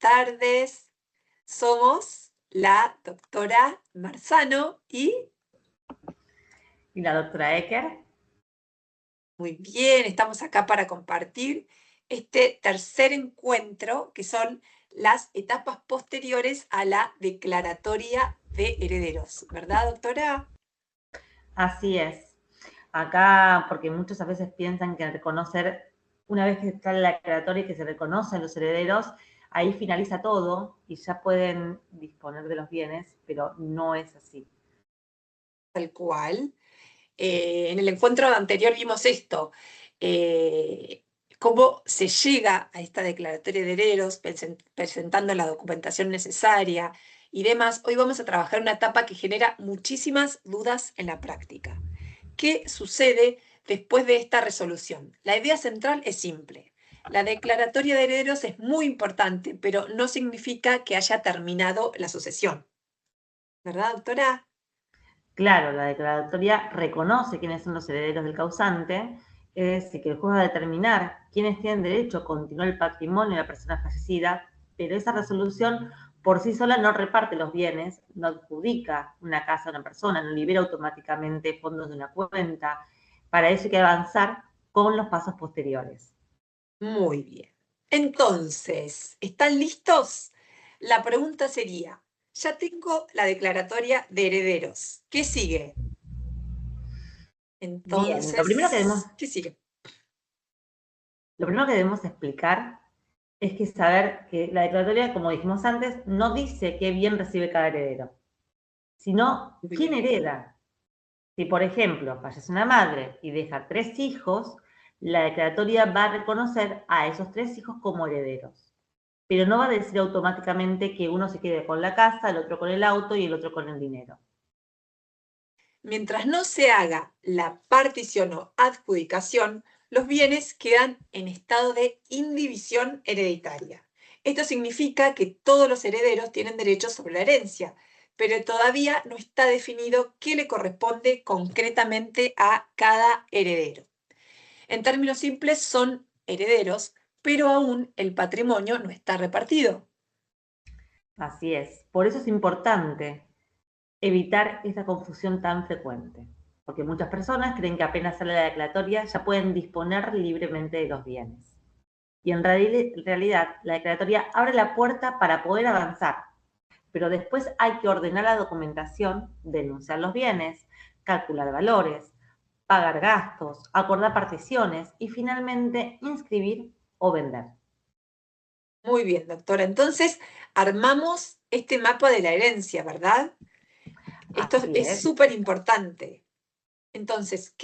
tardes. Somos la doctora Marzano y... Y la doctora Ecker. Muy bien, estamos acá para compartir este tercer encuentro, que son las etapas posteriores a la declaratoria de herederos. ¿Verdad, doctora? Así es. Acá, porque muchos a veces piensan que al reconocer, una vez que está la declaratoria y que se reconocen los herederos, ahí finaliza todo y ya pueden disponer de los bienes, pero no es así. Tal cual. En el encuentro anterior vimos esto, cómo se llega a esta declaratoria de herederos presentando la documentación necesaria y demás. Hoy vamos a trabajar una etapa que genera muchísimas dudas en la práctica. ¿Qué sucede después de esta resolución? La idea central es simple. La declaratoria de herederos es muy importante, pero no significa que haya terminado la sucesión. ¿Verdad, doctora? Claro, la declaratoria reconoce quiénes son los herederos del causante, es decir, que el juez va a determinar quiénes tienen derecho a continuar el patrimonio de la persona fallecida, pero esa resolución por sí sola no reparte los bienes, no adjudica una casa a una persona, no libera automáticamente fondos de una cuenta. Para eso hay que avanzar con los pasos posteriores. Muy bien. Entonces, ¿están listos? La pregunta sería, ya tengo la declaratoria de herederos. ¿Qué sigue? Bien, Entonces, ¿qué sigue? lo primero que debemos explicar es que saber que la declaratoria, como dijimos antes, no dice qué bien recibe cada heredero, sino Muy quién bien. hereda. Si, por ejemplo, fallece una madre y deja 3 hijos, la declaratoria va a reconocer a esos 3 hijos como herederos. Pero no va a decir automáticamente que uno se quede con la casa, el otro con el auto y el otro con el dinero. Mientras no se haga la partición o adjudicación, los bienes quedan en estado de indivisión hereditaria. Esto significa que todos los herederos tienen derecho sobre la herencia, pero todavía no está definido qué le corresponde concretamente a cada heredero. En términos simples, son herederos, pero aún el patrimonio no está repartido. Así es. Por eso es importante evitar esa confusión tan frecuente. Porque muchas personas creen que apenas sale la declaratoria ya pueden disponer libremente de los bienes. Y en realidad la declaratoria abre la puerta para poder avanzar, pero después hay que ordenar la documentación, denunciar los bienes, calcular valores, pagar gastos, acordar particiones y finalmente inscribir o vender. Muy bien, doctora. Entonces, armamos este mapa de la herencia, ¿verdad? Esto Así es es. súper importante. Entonces,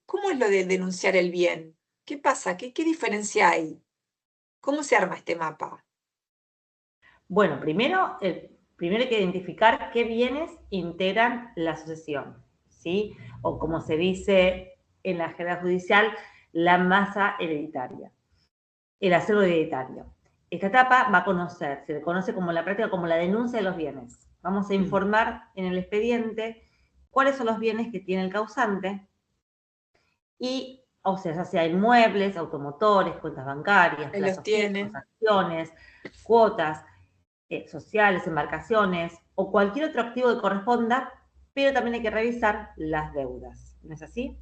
¿cómo es lo de denunciar el bien? ¿Qué pasa? ¿Qué diferencia hay? ¿Cómo se arma este mapa? Bueno, primero hay que identificar qué bienes integran la sucesión, ¿sí? O como se dice en la jerga judicial, la masa hereditaria, el acervo hereditario. Esta etapa va a conocer, se le conoce como la práctica como la denuncia de los bienes. Vamos a informar en el expediente cuáles son los bienes que tiene el causante y, o sea, ya sea inmuebles, automotores, cuentas bancarias, Ahí los plazos fijos, tiene. acciones, cuotas, sociales, embarcaciones o cualquier otro activo que corresponda, pero también hay que revisar las deudas. ¿No es así?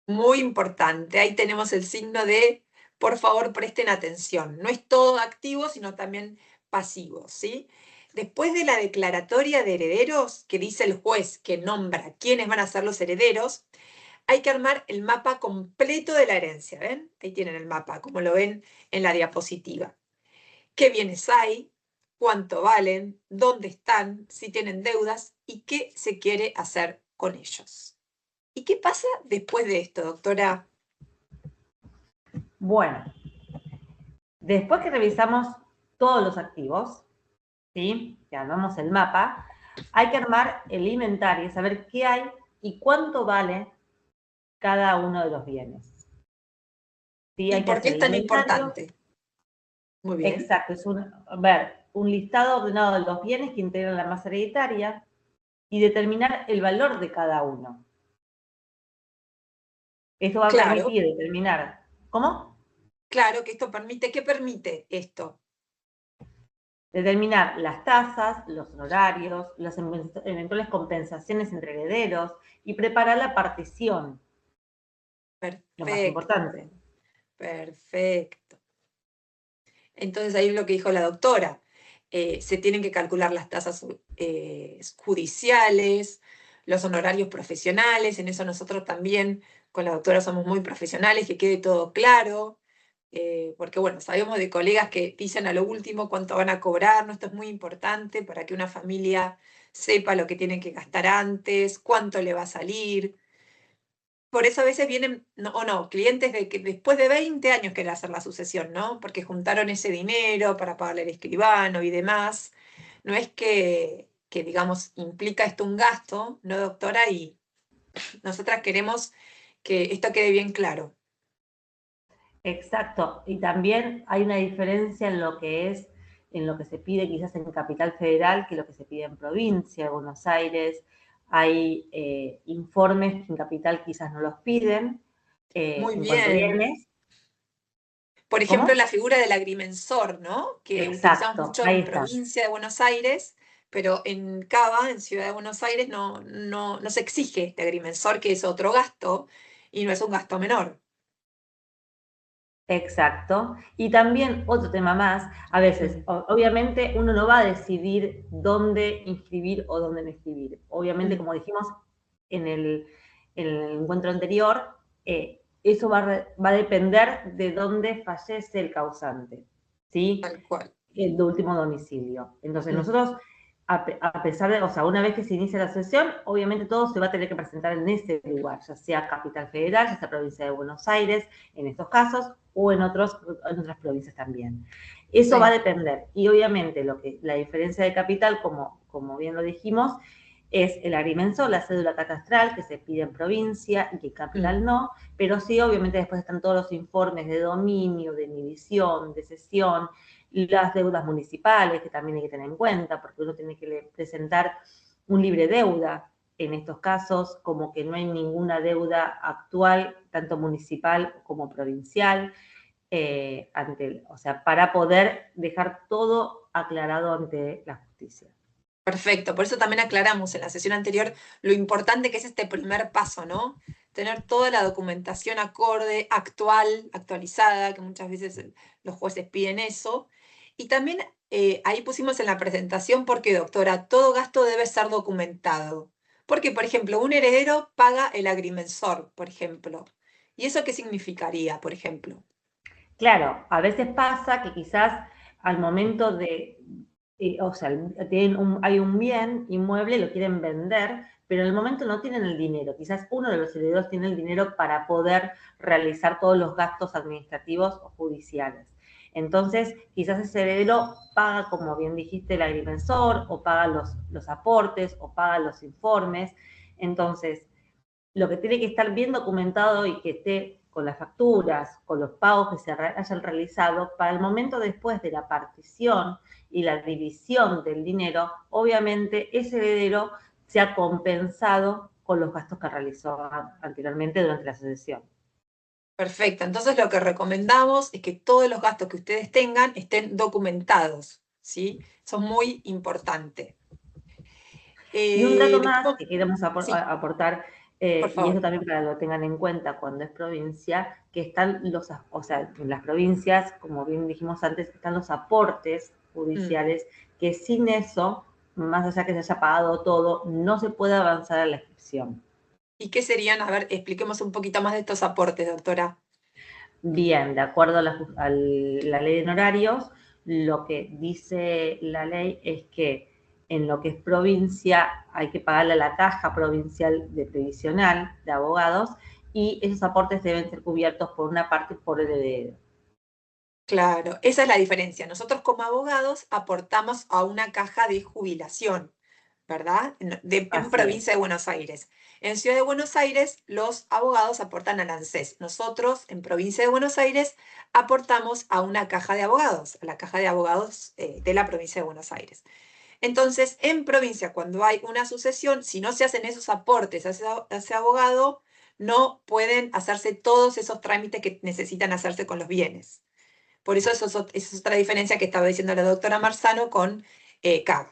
Muy importante. Ahí tenemos el signo de, por favor, presten atención. No es todo activo, sino también pasivo, ¿sí? Después de la declaratoria de herederos, que dice el juez que nombra quiénes van a ser los herederos, hay que armar el mapa completo de la herencia, ¿ven? Ahí tienen el mapa, como lo ven en la diapositiva. ¿Qué bienes hay? ¿Cuánto valen? ¿Dónde están? Si tienen deudas y qué se quiere hacer con ellos. ¿Y qué pasa después de esto, doctora? Bueno, después que revisamos todos los activos, ¿sí? Que armamos el mapa, hay que armar el inventario, saber qué hay y cuánto vale cada uno de los bienes. ¿Sí? ¿Y Hay que por qué hacer es el tan inventario. importante? Muy bien. Exacto, es un listado ordenado de los bienes que integran la masa hereditaria y determinar el valor de cada uno. Esto va a Claro, permitir determinar, ¿cómo? claro que esto permite, ¿qué permite esto? Determinar las tasas, los honorarios, las eventuales compensaciones entre herederos y preparar la partición, lo más Perfecto, importante. perfecto. Entonces ahí lo que dijo la doctora, se tienen que calcular las tasas judiciales, los honorarios profesionales, en eso nosotros también con la doctora somos muy profesionales, que quede todo claro, porque bueno, sabemos de colegas que dicen a lo último cuánto van a cobrar, ¿no? Esto es muy importante para que una familia sepa lo que tiene que gastar antes, cuánto le va a salir. Por eso a veces vienen, o no, clientes de que después de 20 años quieren hacer la sucesión, ¿no? Porque juntaron ese dinero para pagarle al escribano y demás. No es que digamos, implica esto un gasto, ¿no, doctora? Y nosotras queremos que esto quede bien claro. Exacto. Y también hay una diferencia en lo que se pide quizás en Capital Federal que lo que se pide en provincia, Buenos Aires. Hay informes que en Capital quizás no los piden Muy en cuanto a bien. bienes. Por ejemplo, ¿Cómo? la figura del agrimensor, ¿no? Que utilizamos Exacto, mucho ahí en está. provincia de Buenos Aires, pero en Cava, en Ciudad de Buenos Aires, no se exige este agrimensor, que es otro gasto, y no es un gasto menor. Exacto. Y también otro tema más, a veces, Mm, obviamente uno no va a decidir dónde inscribir o dónde no inscribir. Obviamente, mm, como dijimos en el encuentro anterior, eso va a depender de dónde fallece el causante, ¿sí? tal cual. El de último domicilio. Entonces, Mm, nosotros, a pesar de, o sea, una vez que se inicia la sesión, obviamente todo se va a tener que presentar en ese lugar, ya sea Capital Federal, ya sea Provincia de Buenos Aires, en estos casos, o en otras provincias también. Eso va a sí. depender. Y obviamente la diferencia de capital, como bien lo dijimos, es el agrimensor, la cédula catastral que se pide en provincia y que en Mm, capital no, pero sí, obviamente después están todos los informes de dominio, de inhibición, de cesión, las deudas municipales, que también hay que tener en cuenta, porque uno tiene que presentar un libre deuda en estos casos, como que no hay ninguna deuda actual, tanto municipal como provincial, o sea, para poder dejar todo aclarado ante la justicia. perfecto. Por eso también aclaramos en la sesión anterior lo importante que es este primer paso, ¿no? Tener toda la documentación acorde, actual, actualizada, que muchas veces los jueces piden eso. Y también ahí pusimos en la presentación, porque doctora, todo gasto debe ser documentado. Porque, por ejemplo, un heredero paga el agrimensor, por ejemplo. ¿Y eso qué significaría, por ejemplo? Claro, a veces pasa que quizás al momento de, o sea, hay un bien inmueble, lo quieren vender, pero en el momento no tienen el dinero. Quizás uno de los herederos tiene el dinero para poder realizar todos los gastos administrativos o judiciales. Entonces, quizás ese heredero paga, como bien dijiste, el agrimensor, o paga los aportes, o paga los informes. Entonces, lo que tiene que estar bien documentado y que esté con las facturas, con los pagos que se hayan realizado, para el momento después de la partición y la división del dinero, obviamente ese heredero se ha compensado con los gastos que realizó anteriormente durante la sucesión. Perfecto. Entonces lo que recomendamos es que todos los gastos que ustedes tengan estén documentados, ¿sí? Eso es muy importante. Y un dato más Después, que queremos sí, aportar, por y favor. eso también para que lo tengan en cuenta cuando es provincia, que están o sea, en las provincias, como bien dijimos antes, están los aportes Mm. judiciales, que sin eso, más allá que se haya pagado todo, no se puede avanzar a la inscripción. ¿Y qué serían? A ver, expliquemos un poquito más de estos aportes, doctora. Bien, de acuerdo a la ley de honorarios, lo que dice la ley es que en lo que es provincia hay que pagarle a la caja provincial de previsional de abogados y esos aportes deben ser cubiertos por una parte por el heredero. Claro, esa es la diferencia. Nosotros como abogados aportamos a una caja de jubilación, ¿verdad? En Así provincia es. de Buenos Aires. En Ciudad de Buenos Aires, los abogados aportan al ANSES. Nosotros, en provincia de Buenos Aires, aportamos a una caja de abogados, a la caja de abogados de la provincia de Buenos Aires. Entonces, en provincia, cuando hay una sucesión, si no se hacen esos aportes a ese abogado, no pueden hacerse todos esos trámites que necesitan hacerse con los bienes. Por eso esa es otra diferencia que estaba diciendo la doctora Marzano con Cava.